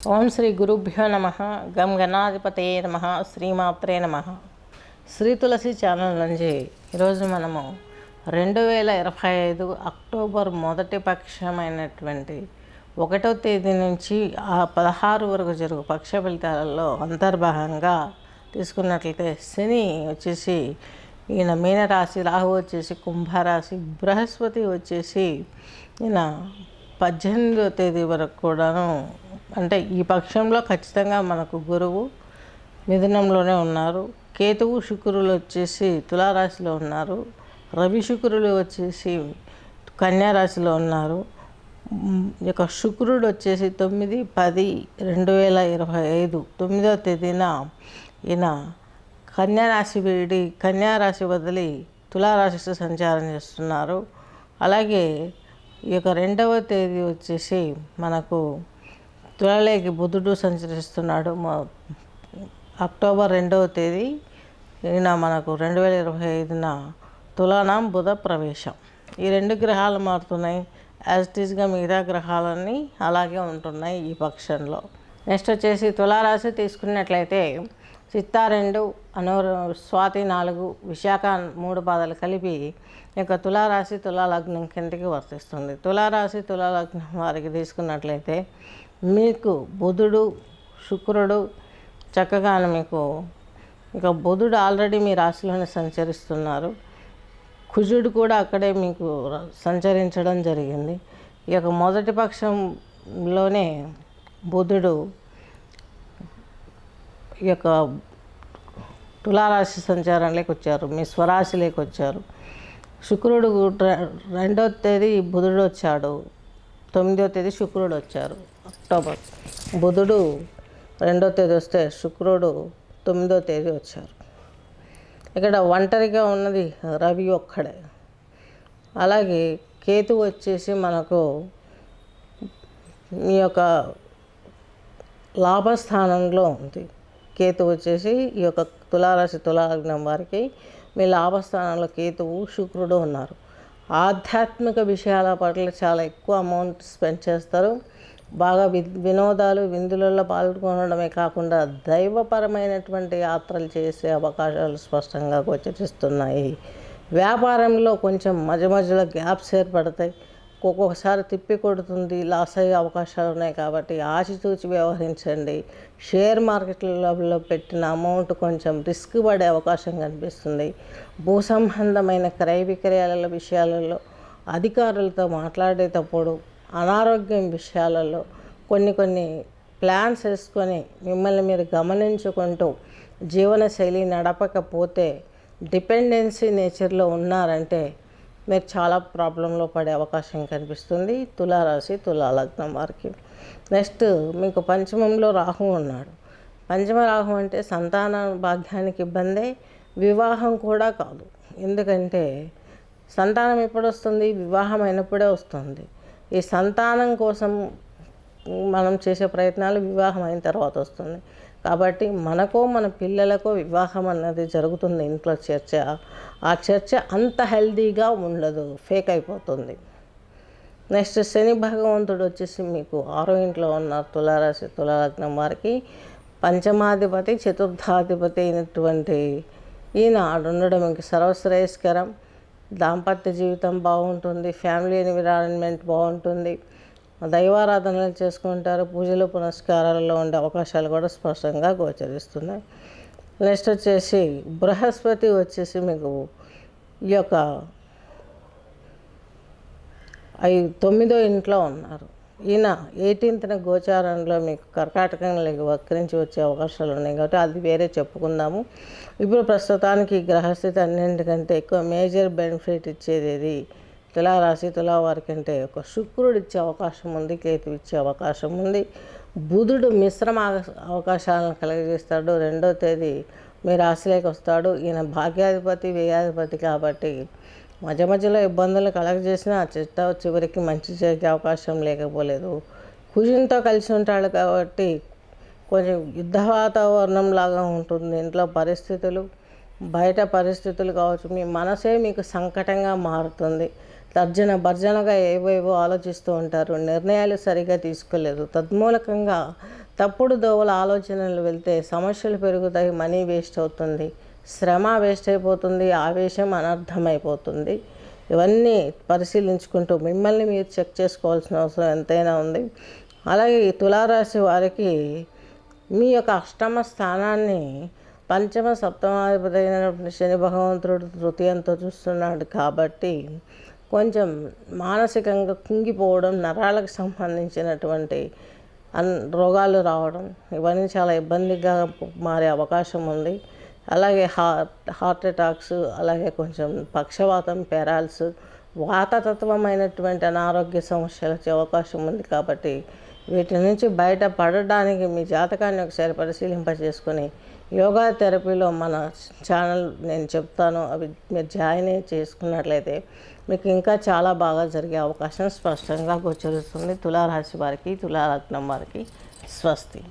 ఓం శ్రీ గురుభ్యో నమ. గం గణాధిపతయే నమ. శ్రీమాత్రే నమ. శ్రీ తులసి ఛానల్ నుంచి ఈరోజు మనము 2025 అక్టోబర్ మొదటి పక్షమైనటువంటి 1వ తేదీ నుంచి 16 వరకు జరుగు పక్ష ఫలితాలలో అంతర్భాగంగా తీసుకున్నట్లయితే శని వచ్చేసి ఈయన మీనరాశి, రాహు వచ్చేసి కుంభరాశి, బృహస్పతి వచ్చేసి ఈయన 18వ తేదీ వరకు కూడాను, అంటే ఈ పక్షంలో ఖచ్చితంగా మనకు గురువు మిథునంలోనే ఉన్నారు. కేతువు శుక్రులు వచ్చేసి తులారాశిలో ఉన్నారు. రవి శుక్రులు వచ్చేసి కన్యారాశిలో ఉన్నారు. ఇక శుక్రుడు వచ్చేసి 9/10/2025 9వ తేదీన ఈయన కన్యారాశి వదిలి తులారాశి సంచారం చేస్తున్నారు. అలాగే ఈ యొక్క 2వ తేదీ వచ్చేసి మనకు తులలోకి బుధుడు సంచరిస్తున్నాడు. అక్టోబర్ 2వ తేదీ ఈయన మనకు 2025న తులానాం బుధ ప్రవేశం. ఈ 2 గ్రహాలు మారుతున్నాయి. యాజ్ ఇట్ ఈస్గా మిగతా గ్రహాలన్నీ అలాగే ఉంటున్నాయి ఈ పక్షంలో. నెక్స్ట్ వచ్చేసి తులారాశి తీసుకున్నట్లయితే చిత్తా 2, స్వాతి 4, విశాఖ 3 పాదాలు కలిపి ఈ యొక్క తులారాశి తులాలగ్నం కిందకి వర్తిస్తుంది. తులారాశి తులాలగ్నం వారికి తీసుకున్నట్లయితే మీకు బుధుడు శుక్రుడు చక్కగా మీకు ఇక బుధుడు ఆల్రెడీ మీ రాశిలోనే సంచరిస్తున్నారు. కుజుడు కూడా అక్కడే మీకు సంచరించడం జరిగింది. ఈ యొక్క మొదటి పక్షంలోనే బుధుడు ఈ యొక్క తులారాశి సంచారంలోకి వచ్చారు, మీ స్వరాశిలోకి వచ్చారు. శుక్రుడు 2వ తేదీ బుధుడు వచ్చాడు, 9వ తేదీ శుక్రుడు వచ్చారు. అక్టోబర్ బుధుడు 2వ తేదీ వస్తే శుక్రుడు 9వ తేదీ వచ్చారు. ఇక్కడ ఒంటరిగా ఉన్నది రవి ఒక్కడే. అలాగే కేతు వచ్చేసి మనకు మీ యొక్క లాభస్థానంలో ఉంది. కేతు వచ్చేసి ఈ యొక్క తులారాశి తులాలగ్నం వారికి మీ లాభస్థానంలో కేతువు శుక్రుడు ఉన్నారు. ఆధ్యాత్మిక విషయాల పట్ల చాలా ఎక్కువ అమౌంట్ స్పెండ్ చేస్తారు. బాగా వినోదాలు విందులలో పాల్గొనడమే కాకుండా దైవపరమైనటువంటి యాత్రలు చేసే అవకాశాలు స్పష్టంగా గోచరిస్తున్నాయి. వ్యాపారంలో కొంచెం మధ్యలో గ్యాప్స్ ఏర్పడతాయి. ఒక్కొక్కసారి తిప్పి కొడుతుంది, లాస్ అయ్యే అవకాశాలు ఉన్నాయి. కాబట్టి ఆచితూచి వ్యవహరించండి. షేర్ మార్కెట్లలో పెట్టిన అమౌంట్ కొంచెం రిస్క్ పడే అవకాశం కనిపిస్తుంది. భూ సంబంధమైన క్రయ విక్రయాల విషయాలలో అధికారులతో మాట్లాడేటప్పుడు అనారోగ్యం విషయాలలో కొన్ని ప్లాన్స్ వేసుకొని మిమ్మల్ని మీరు గమనించుకుంటూ జీవనశైలి నడపకపోతే డిపెండెన్సీ నేచర్లో ఉన్నారంటే మీరు చాలా ప్రాబ్లంలో పడే అవకాశం కనిపిస్తుంది తులారాశి తులాలగ్నం వారికి. నెక్స్ట్ మీకు పంచమంలో రాహు ఉన్నాడు. పంచమ రాహు అంటే సంతాన భాగ్యానికి ఇబ్బందే, వివాహం కూడా కాదు. ఎందుకంటే సంతానం ఎప్పుడు వస్తుంది? వివాహం అయినప్పుడే వస్తుంది. ఈ సంతానం కోసం మనం చేసే ప్రయత్నాలు వివాహం అయిన తర్వాత వస్తుంది. కాబట్టి మనకో మన పిల్లలకో వివాహం అన్నది జరుగుతుంది ఇంట్లో చర్చ. ఆ చర్చ అంత హెల్దీగా ఉండదు, ఫేక్ అయిపోతుంది. నెక్స్ట్ శని భగవంతుడు వచ్చేసి మీకు 6వ ఇంట్లో ఉన్న తులారాశి తులాలగ్నం వారికి పంచమాధిపతి చతుర్థాధిపతి అయినటువంటి ఈయన ఉండడం మీకు సర్వశ్రేయస్కరం. దాంపత్య జీవితం బాగుంటుంది, ఫ్యామిలీ ఎన్విరాన్మెంట్ బాగుంటుంది, దైవారాధనలు చేసుకుంటారు, పూజలు పునస్కారాలలో ఉండే అవకాశాలు కూడా స్పష్టంగా గోచరిస్తున్నాయి. నెక్స్ట్ వచ్చేసి బృహస్పతి వచ్చేసి మీకు ఈ యొక్క 9వ ఇంట్లో ఉన్నారు. ఈయన 18న గోచారంలో మీకు కర్కాటకంలోకి వక్రించి వచ్చే అవకాశాలు ఉన్నాయి. కాబట్టి అది వేరే చెప్పుకుందాము. ఇప్పుడు ప్రస్తుతానికి గ్రహస్థితి అన్నింటికంటే ఎక్కువ మేజర్ బెనిఫిట్ ఇచ్చేది ఇది తులారాశి తులా వారికి అంటే ఒక శుక్రుడు ఇచ్చే అవకాశం ఉంది, కేతు ఇచ్చే అవకాశం ఉంది. బుధుడు మిశ్రమ అవకాశాలను కలిగజేస్తాడు. 2వ తేదీ మీ రాశిలోకి వస్తాడు. ఈయన భాగ్యాధిపతి వ్యయాధిపతి కాబట్టి మధ్యలో ఇబ్బందులు కలగజేసిన చివరికి మంచి చేసే అవకాశం లేకపోలేదు. కుజునితో కలిసి ఉంటాడు కాబట్టి కొంచెం యుద్ధ వాతావరణం లాగా ఉంటుంది. ఇంట్లో పరిస్థితులు, బయట పరిస్థితులు కావచ్చు, మీ మనసే మీకు సంకటంగా మారుతుంది. తర్జన భర్జనగా ఏవేవో ఆలోచిస్తూ ఉంటారు, నిర్ణయాలు సరిగా తీసుకోలేరు. తద్మూలకంగా తప్పుడు దోవల ఆలోచనలు వెళ్తే సమస్యలు పెరుగుతాయి, మనీ వేస్ట్ అవుతుంది, శ్రమ వేస్ట్ అయిపోతుంది, ఆవేశం అనర్థమైపోతుంది. ఇవన్నీ పరిశీలించుకుంటూ మిమ్మల్ని మీరు చెక్ చేసుకోవాల్సిన అవసరం ఎంతైనా ఉంది. అలాగే ఈ తులారాశి వారికి మీ యొక్క అష్టమ స్థానాన్ని పంచమ సప్తమాధిపతి అయినటువంటి శని భగవంతుడు తృతీయంతో చూస్తున్నాడు కాబట్టి కొంచెం మానసికంగా కుంగిపోవడం, నరాలకు సంబంధించినటువంటి రోగాలు రావడం, ఇవన్నీ చాలా ఇబ్బందిగా మారే అవకాశం ఉంది. అలాగే హార్ట్ అటాక్స్, అలాగే కొంచెం పక్షవాతం, పెరాల్స్, వాతతత్వమైనటువంటి అనారోగ్య సమస్యలు వచ్చే అవకాశం ఉంది. కాబట్టి వీటి నుంచి బయటపడడానికి మీ జాతకాన్ని ఒకసారి పరిశీలింపజేసుకొని యోగా థెరపీలో మన ఛానల్ నేను చెప్తాను, అవి మీరు జాయిన్ చేసుకున్నట్లయితే మీకు ఇంకా చాలా బాగా జరిగే అవకాశం స్పష్టంగా గోచరిస్తుంది. తులారాశి వారికి, తులాలగ్నం వారికి స్వస్తి.